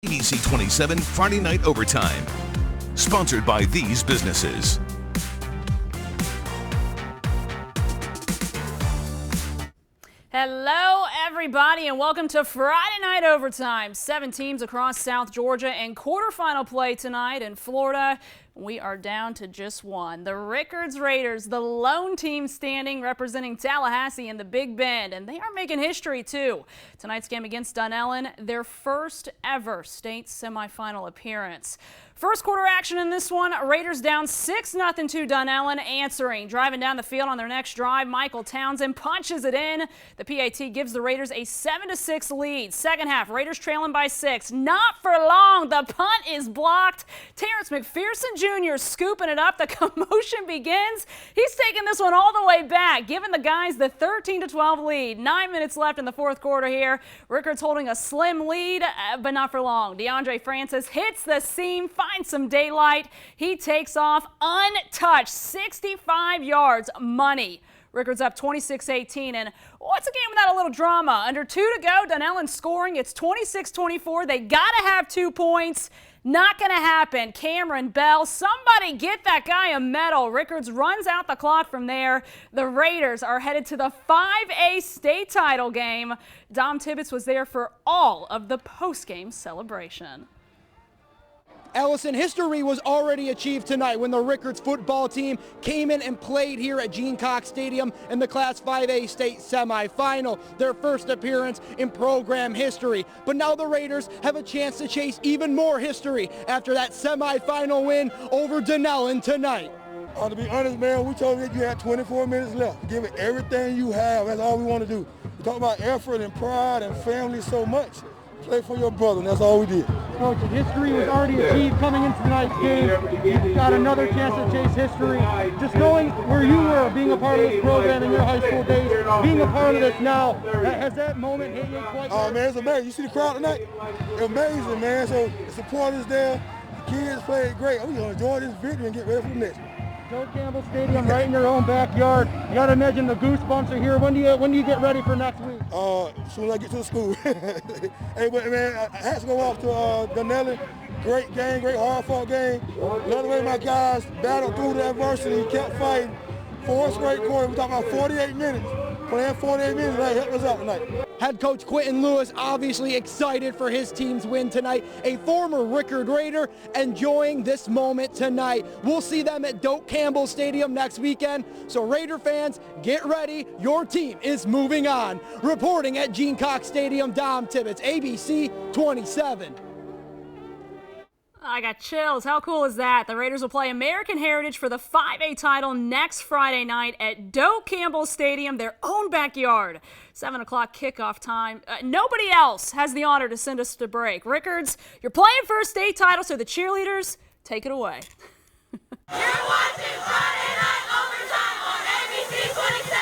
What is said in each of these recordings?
ABC 27 Friday Night Overtime. Sponsored by these businesses. Hello, everybody, and welcome to Friday Night Overtime. 7 teams across South Georgia in quarterfinal play tonight in Florida. We are down to just one. The Rickards Raiders, the lone team standing, representing Tallahassee in the Big Bend, and they are making history too. Tonight's game against Dunnellon, their first ever state semifinal appearance. First quarter action in this one, Raiders down 6-0 to Dunnellon, answering. Driving down the field on their next drive, Michael Townsend punches it in. The PAT gives the Raiders a 7-6 lead. Second half, Raiders trailing by 6. Not for long, the punt is blocked. Terrence McPherson Jr. scooping it up. The commotion begins. He's taking this one all the way back, giving the guys the 13-12 lead. 9 minutes left in the fourth quarter here. Rickards holding a slim lead, but not for long. DeAndre Francis hits the seam, finds some daylight. He takes off untouched, 65 yards, money. Rickards up 26-18, and what's a game without a little drama? Under 2 to go, Dunnellon scoring. It's 26-24. They got to have 2 points. Not going to happen. Cameron Bell, somebody get that guy a medal. Rickards runs out the clock from there. The Raiders are headed to the 5A state title game. Dom Tibbetts was there for all of the post-game celebration. Allison, history was already achieved tonight when the Rickards football team came in and played here at Wilcox Stadium in the Class 5A state semifinal, their first appearance in program history. But now the Raiders have a chance to chase even more history after that semifinal win over Dunnellon tonight. To be honest, man, we told you you had 24 minutes left. Give it everything you have. That's all we want to do. We talk about effort and pride and family so much. Play for your brother, and that's all we did. Coach, history was already achieved coming into tonight's game. You've got another chance to chase history. Just knowing where you were, being a part of this program in your high school days, being a part of this now, has that moment hit you quite Oh, man, it's amazing. You see the crowd tonight? It's amazing, man. So the support is there. The kids played great. We're going to enjoy this victory and get ready for the next one. Joe Campbell Stadium right in your own backyard. You got to imagine the goosebumps are here. When do you get ready for next week? As soon as I get to the school. Hey, but man, I had to go off to Dunnellon. Great game, great hard-fought game. Love the way my guys battled through the adversity, kept fighting. 4 straight quarters. We're talking about 48 minutes. Playing 48 minutes, that helped us out tonight. Head coach Quentin Lewis obviously excited for his team's win tonight. A former Rickard Raider enjoying this moment tonight. We'll see them at Doak Campbell Stadium next weekend. So Raider fans, get ready. Your team is moving on. Reporting at Wilcox Stadium, Dom Tibbetts, ABC 27. I got chills. How cool is that? The Raiders will play American Heritage for the 5A title next Friday night at Doak Campbell Stadium, their own backyard. 7 o'clock kickoff time. Nobody else has the honor to send us to break. Rickards, you're playing for a state title, so the cheerleaders, take it away. You're watching Friday Night Overtime on ABC 27.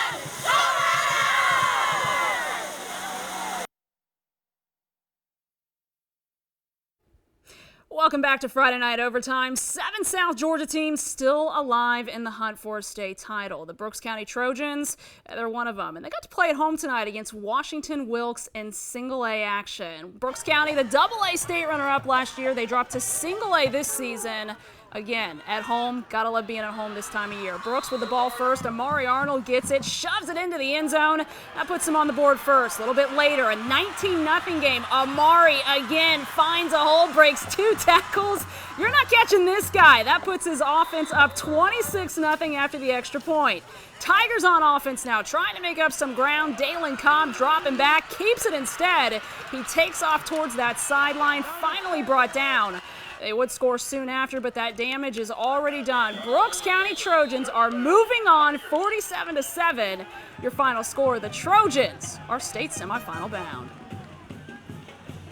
Welcome back to Friday Night Overtime. 7 South Georgia teams still alive in the hunt for a state title. The Brooks County Trojans, they're one of them. And they got to play at home tonight against Washington Wilkes in single A action. Brooks County, the double A state runner-up last year, they dropped to single A this season. Again, at home, gotta love being at home this time of year. Brooks with the ball first. Amari Arnold gets it, shoves it into the end zone. That puts him on the board first. A little bit later, a 19-0 game. Amari again finds a hole, breaks 2 tackles. You're not catching this guy. That puts his offense up 26-0 after the extra point. Tigers on offense now, trying to make up some ground. Dalen Cobb dropping back, keeps it instead. He takes off towards that sideline, finally brought down. They would score soon after, but that damage is already done. Brooks County Trojans are moving on 47-7. Your final score, the Trojans are state semifinal bound.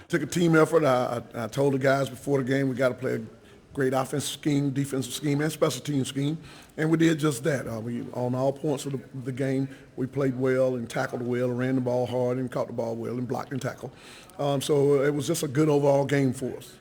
Took a team effort. I told the guys before the game we got to play a great offensive scheme, defensive scheme, and special team scheme, and we did just that. On all points of the game, we played well and tackled well and ran the ball hard and caught the ball well and blocked and tackled. So it was just a good overall game for us.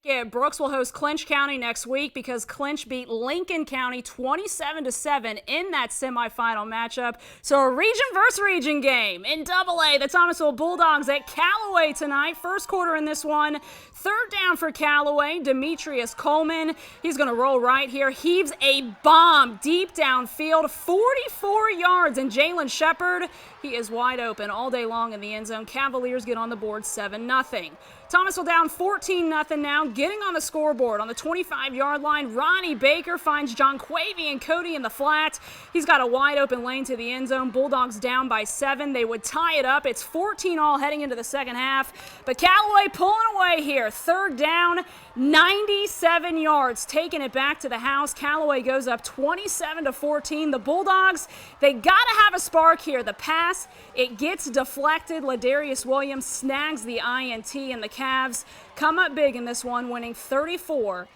Yeah, Brooks will host Clinch County next week because Clinch beat Lincoln County 27-7 in that semifinal matchup. So a region versus region game. In AA, the Thomasville Bulldogs at Callaway tonight. First quarter in this one. Third down for Callaway. Demetrius Coleman, he's going to roll right here. Heaves a bomb deep downfield, 44 yards. And Jalen Shepard, he is wide open all day long in the end zone. Cavaliers get on the board 7-0. Thomasville down 14-0 now, getting on the scoreboard on the 25-yard line. Ronnie Baker finds John Quavey and Cody in the flat. He's got a wide open lane to the end zone. Bulldogs down by 7. They would tie it up. It's 14-all heading into the second half. But Callaway pulling away here. Third down, 97 yards, taking it back to the house. Callaway goes up 27-14. The Bulldogs, they got to have a spark here. The pass, it gets deflected. Ladarius Williams snags the INT, and the Cavs come up big in this one, winning 34-21.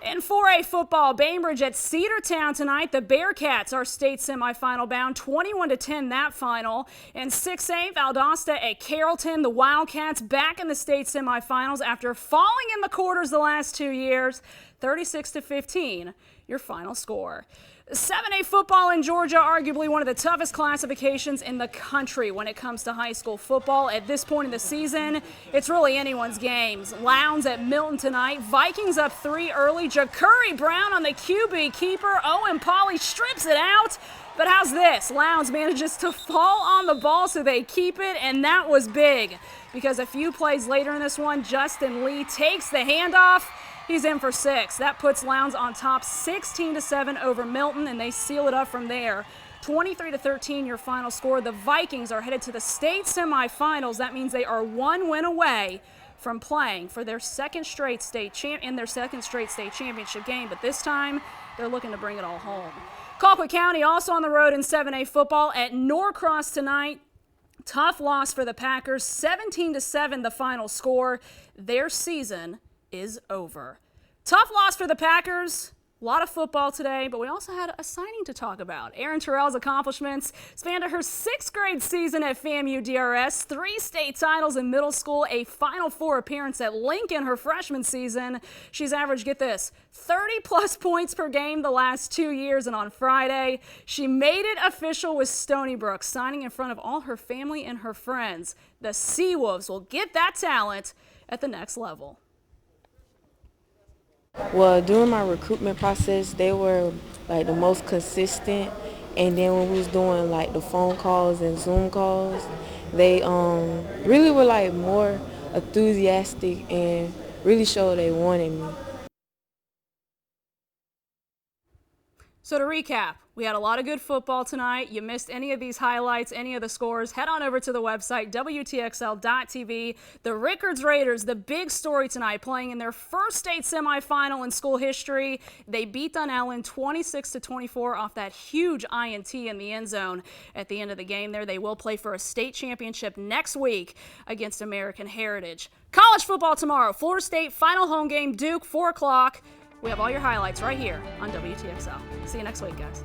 In 4A football, Bainbridge at Cedartown tonight. The Bearcats are state semifinal bound, 21-10 that final. In 6A, Valdosta at Carrollton. The Wildcats back in the state semifinals after falling in the quarters the last 2 years, 36-15, your final score. 7A football in Georgia, arguably one of the toughest classifications in the country when it comes to high school football. At this point in the season, it's really anyone's games. Lowndes at Milton tonight. Vikings up 3 early. Ja'Curry Brown on the QB keeper. Owen Pauley strips it out. But how's this? Lowndes manages to fall on the ball so they keep it, and that was big because a few plays later in this one, Justin Lee takes the handoff. He's in for 6. That puts Lowndes on top 16-7 over Milton, and they seal it up from there. 23-13 your final score. The Vikings are headed to the state semifinals. That means they are 1 win away from playing for their second straight state championship game, but this time they're looking to bring it all home. Colquitt County also on the road in 7A football at Norcross tonight. Tough loss for the Packers, 17-7 the final score. Their season is over. Tough loss for the Packers. A lot of football today, but we also had a signing to talk about. Erin Terrell's accomplishments spanned her 6th grade season at FAMU DRS, 3 state titles in middle school, a Final Four appearance at Lincoln her freshman season. She's averaged, get this, 30-plus points per game the last 2 years, and on Friday, she made it official with Stony Brook, signing in front of all her family and her friends. The Seawolves will get that talent at the next level. Well, during my recruitment process, they were like the most consistent, and then when we was doing like the phone calls and Zoom calls, they really were like more enthusiastic and really showed they wanted me. So to recap, we had a lot of good football tonight. You missed any of these highlights, any of the scores, head on over to the website, WTXL.tv. The Rickards Raiders, the big story tonight, playing in their first state semifinal in school history. They beat Dunnellon 26-24 off that huge INT in the end zone at the end of the game there. They will play for a state championship next week against American Heritage. College football tomorrow, Florida State, final home game, Duke, 4 o'clock. We have all your highlights right here on WTXL. See you next week, guys.